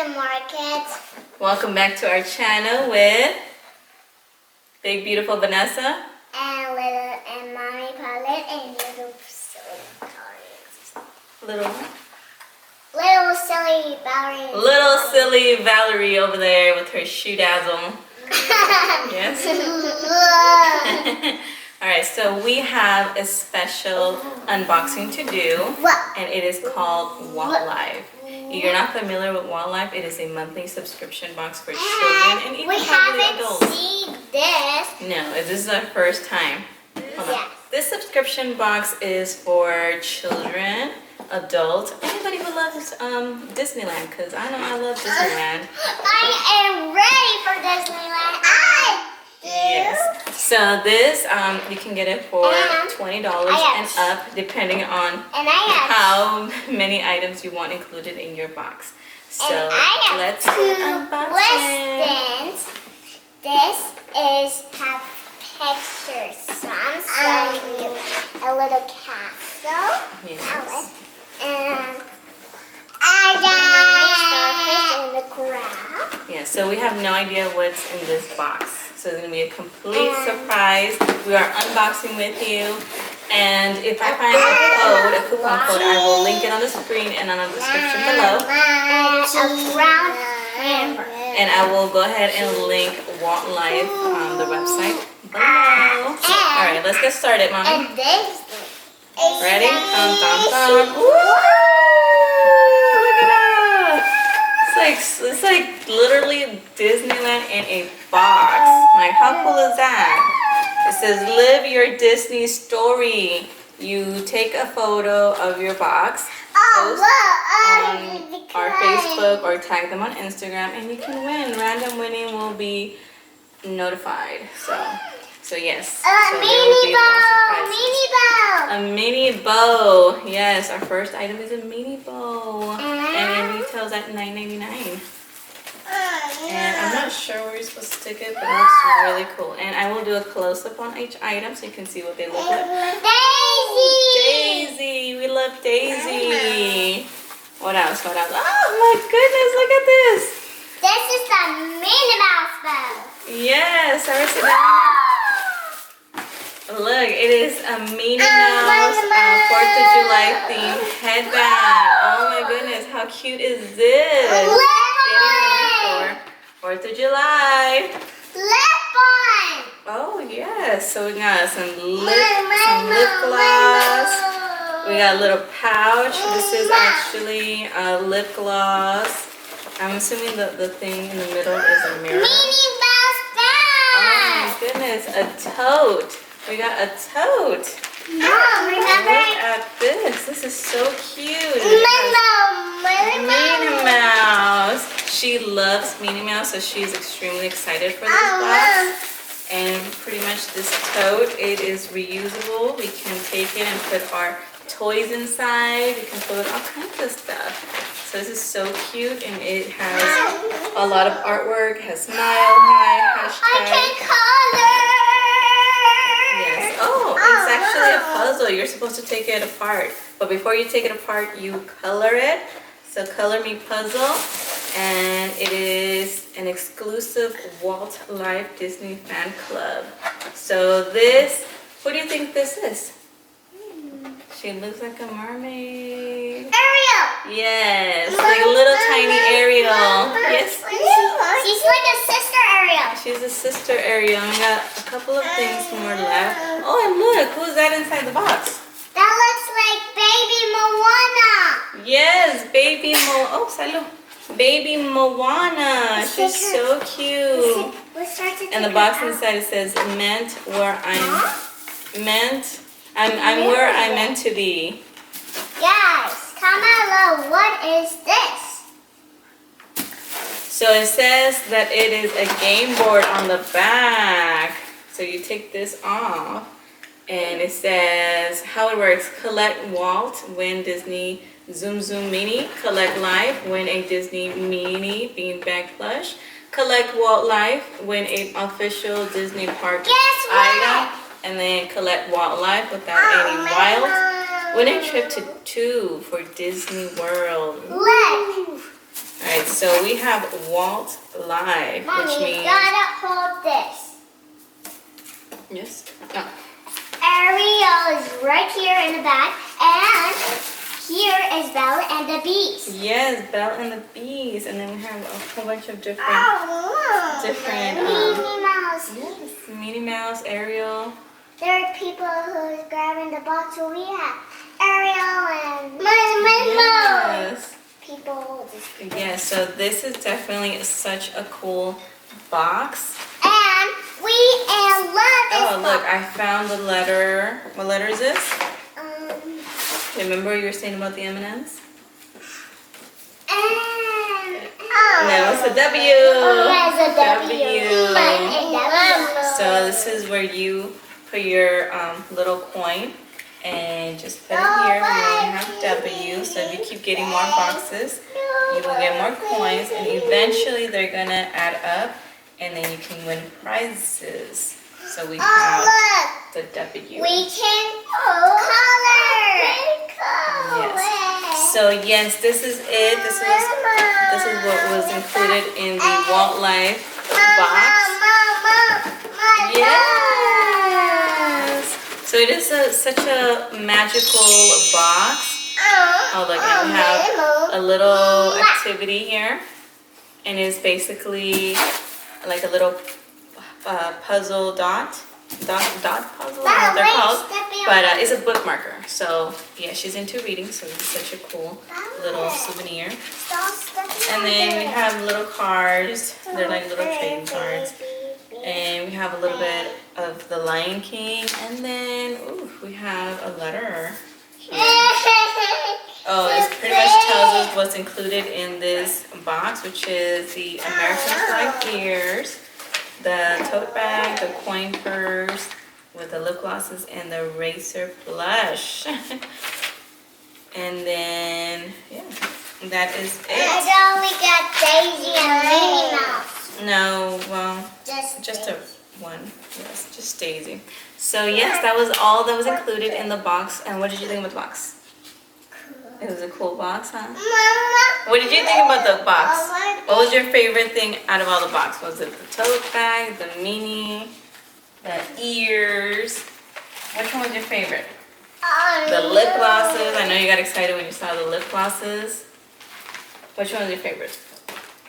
the market. Welcome back to our channel with Big Beautiful Vanessa And Mommy Paulette and little silly Valerie. Little silly Valerie. Little silly Valerie over there with her shoe dazzle. Yes. Alright, so we have a special unboxing to do, and it is called Walt Live. If you're not familiar with Walt Live, it is a monthly subscription box for children and even probably adults. We haven't seen this. No, this is our first time. Hold on. This subscription box is for children, adults, anybody who loves Disneyland, because I know I love Disneyland. I am ready for Disneyland. Yes. So this, you can get it for $20 and up, depending on how many items you want included in your box. So let's unbox it. This is have pictures. So I'm showing you a little castle. Yes. And in the crowd. Yeah, so we have no idea what's in this box. So it's going to be a complete surprise. We are unboxing with you. And if I find a coupon code, I will link it on the screen and on the description below. And a brown hammer. And I will go ahead and link Walt Life on the website below. Alright, let's get started, Mommy. And this is ready? Woo! Look at that! It's like literally Disneyland in a box. Like, how cool is that? It says, live your Disney story. You take a photo of your box, post on our Facebook or tag them on Instagram, and you can win. Random winning will be notified. So yes. A mini mini bow. Yes, our first item is a mini bow, and it retails at $9.99. And I'm not sure where you're supposed to stick it, but it looks really cool. And I will do a close-up on each item so you can see what they look like. Daisy! We love Daisy! What else? Oh my goodness, look at this! This is the Minnie Mouse bow. Yes, I was look, it is a Minnie Mouse 4th of July themed headband. Oh my goodness, how cute is this? Getting ready for 4th of July. Lip balm. Oh yes, so we got some lip gloss. We got a little pouch. This is actually a lip gloss. I'm assuming the thing in the middle is a mirror. Minnie Mouse bag. Oh my goodness, a tote. We got a tote. Mom, remember? Look at this. This is so cute. Minnie Mouse. She loves Minnie Mouse, so she's extremely excited for this box. And pretty much this tote, it is reusable. We can take it and put our toys inside. We can put all kinds of stuff. So this is so cute, and it has a lot of artwork. It has smile, hi, hashtag. I can color. Yes. Oh, it's actually a puzzle. You're supposed to take it apart. But before you take it apart, you color it. So Color Me Puzzle. And it is an exclusive Walt Life Disney fan club. So this, what do you think this is? She looks like a mermaid. Ariel. Yes, like a little tiny Ariel. Yes. She's like a sister Ariel. She's a sister Ariel. We got a couple of things more left. Oh, and look, who's that inside the box? That looks like baby Moana. Yes, baby salud. Baby Moana. She's so cute. And the box inside it says meant where I'm where I'm meant to be. Yes, comment below. What is this? So it says that it is a game board on the back. So you take this off, and it says how it works. Collect Walt, win Disney Zoom Zoom Mini. Collect Life, win a Disney Mini Beanbag Plush. Collect Walt Life, win an official Disney Park item. And then collect Walt Life without any wild. Win a trip to 2 for Disney World. Look. Alright, so we have Walt Live, Mommy, which you means... gotta hold this. Yes? No. Ariel is right here in the back, and here is Belle and the Beast. Yes, Belle and the Beast. And then we have a whole bunch of different... Minnie Mouse. Yes, Minnie Mouse, Ariel. There are people who's grabbing the box, so we have Ariel and Minnie Mouse. Yes. People just... Yes, so this is definitely such a cool box. And we love this Oh, look, box. I found the letter. What letter is this? Remember you were saying about the M&Ms? That was a W. That's a W. So this is where you put your little coin and just put it here. We only have W. So if you keep getting more boxes, you will get more coins, and eventually they're gonna add up, and then you can win prizes. So we have the W. We can color. Yes. So yes, this is it. This is what was included in the Walt Life box. Yes. So it is such a magical box. Oh look, and we have a little activity here, and it's basically like a little puzzle dot puzzle. I don't know what they're called, but it's a bookmarker. So yeah, she's into reading, so it's such a cool little souvenir. And then we have little cards. They're like little trading cards. And we have a little bit of the Lion King, and then we have a letter here. Oh, it pretty much tells us what's included in this box, which is the American flag ears, the tote bag, the coin purse with the lip glosses, and the razor blush. And then, yeah, that is it. I only got Daisy and Minnie Mouse. No, well, just a one. Yes, just Daisy. So yes, that was all that was included in the box. And what did you think about the box? It was a cool box, huh? Mama. What did you think about the box? What was your favorite thing out of all the box? Was it the tote bag, the mini, the ears? Which one was your favorite? The lip glosses. I know you got excited when you saw the lip glosses. Which one was your favorite?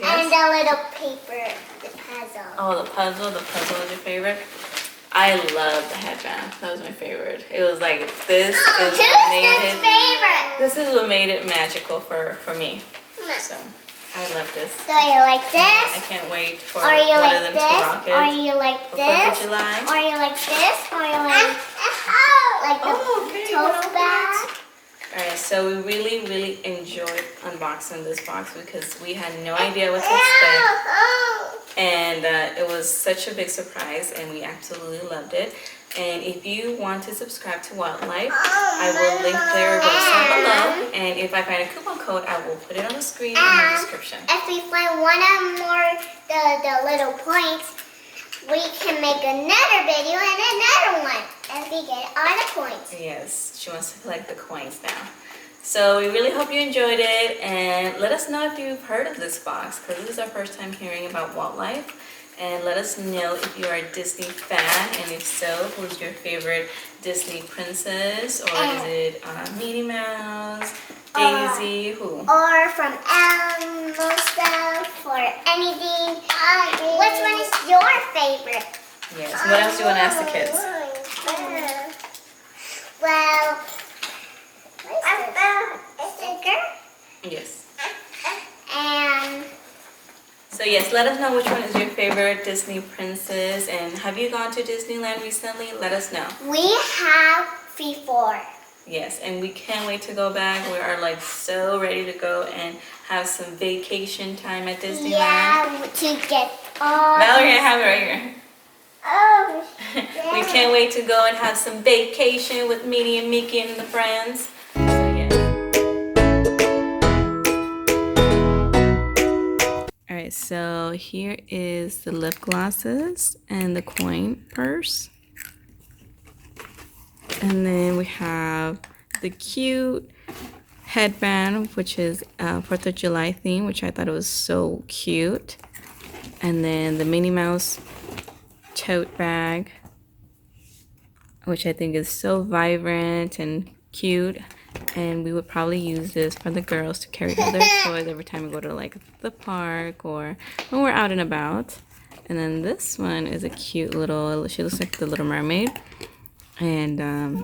And the little paper, the puzzle. Oh, the puzzle. The puzzle was your favorite? I love the headband. That was my favorite. It was like, this is what made it. This is what made it magical for me. So I love this. So you like this? I can't wait for Or you one like of them this? to rock it. Or you like for this? 4th of July. Or you like this? Or you like the tote bag? Alright, so we really, really enjoyed unboxing this box because we had no idea what to expect. And it was such a big surprise, and we absolutely loved it. And if you want to subscribe to Wildlife, I will link their website below. And if I find a coupon code, I will put it on the screen in the description. If we find one or more the little points, we can make another video and another one as we get all the points. Yes, she wants to collect the coins now. So we really hope you enjoyed it, and let us know if you've heard of this box, because this is our first time hearing about Wildlife. And let us know if you are a Disney fan, and if so, who's your favorite Disney princess, or is it Minnie Mouse, Daisy, who? Or from Elmo stuff, or anything. Which one is your favorite? Yes, what else do you want to ask the kids? Well, a sticker. Yes. And So yes, let us know which one is your favorite Disney princess, and have you gone to Disneyland recently? Let us know. we have before. Yes, and we can't wait to go back. We are like so ready to go and have some vacation time at Disneyland. Yeah, to get all. Valerie, I have it right here. Oh, We can't wait to go and have some vacation with Minnie and Mickey and the friends. So yeah. Alright, so here is the lip glosses and the coin purse. And then we have the cute headband, which is 4th of July theme, which I thought it was so cute. And then the Minnie Mouse tote bag, which I think is so vibrant and cute. And we would probably use this for the girls to carry all their toys every time we go to like the park or when we're out and about. And then this one is a cute little, she looks like the Little Mermaid. And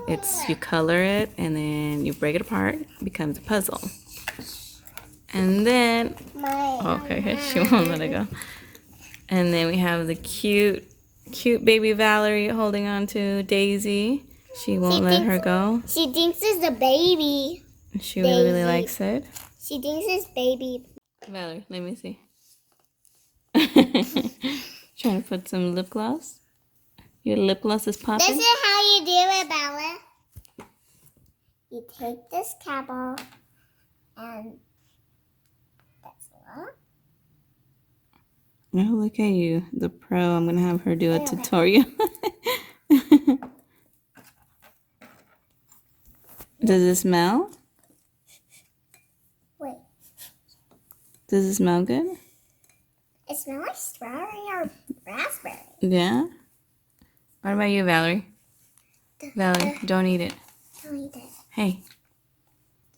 it's, you color it and then you break it apart, it becomes a puzzle. And then, okay, she won't let it go. And then we have the cute baby Valerie holding on to Daisy. She won't let her go. She thinks it's a baby. She really likes it. She thinks it's baby. Valerie, let me see. Trying to put some lip gloss. Your lip gloss is popping. This is how you do it, Bella. You take this cap off and that's what. Oh, look at you, the pro. I'm gonna have her do a tutorial. Does it smell? Wait. Does it smell good? It smells like strawberry or raspberry. Yeah? What about you, Valerie? Valerie, don't eat it. Don't eat it. Hey.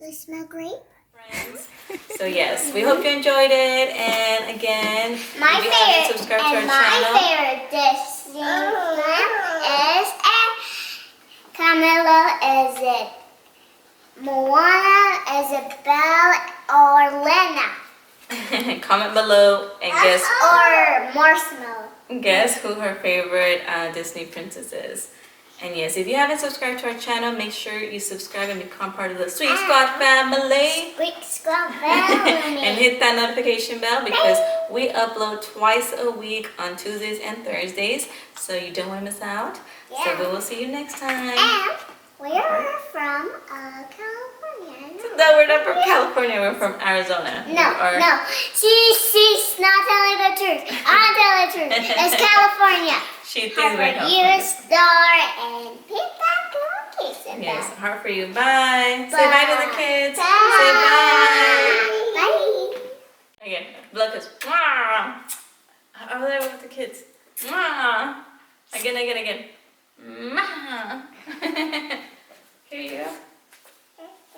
Does it smell great? Friends. So yes, we hope you enjoyed it. And again, if you haven't subscribed to our channel. My favorite Disney is Camilla, is it Moana, is it Belle, or Lena? Comment below and Or Marshmallow. guess who her favorite Disney princess is. And yes, if you haven't subscribed to our channel, make sure you subscribe and become part of the Sweet Squad family. Sweet Squad family. And hit that notification bell because we upload twice a week on Tuesdays and Thursdays. So you don't want to miss out. Yeah. So we will see you next time. And we're from California. No, we're not from California. We're from Arizona. No. She's not telling the truth. I'm telling the truth. It's California. She thinks we're Harvard California. U Star and pick that cookies and Yes, that. heart for you. Bye. Say bye to the kids. Bye. Say bye. Bye. Again, blood kiss. Over there with the kids. Again. Here you go.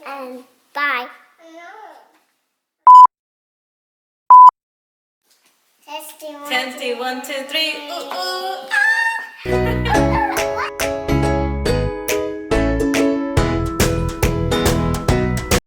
And bye. Testing, 1, 2, 3. Ooh, ooh.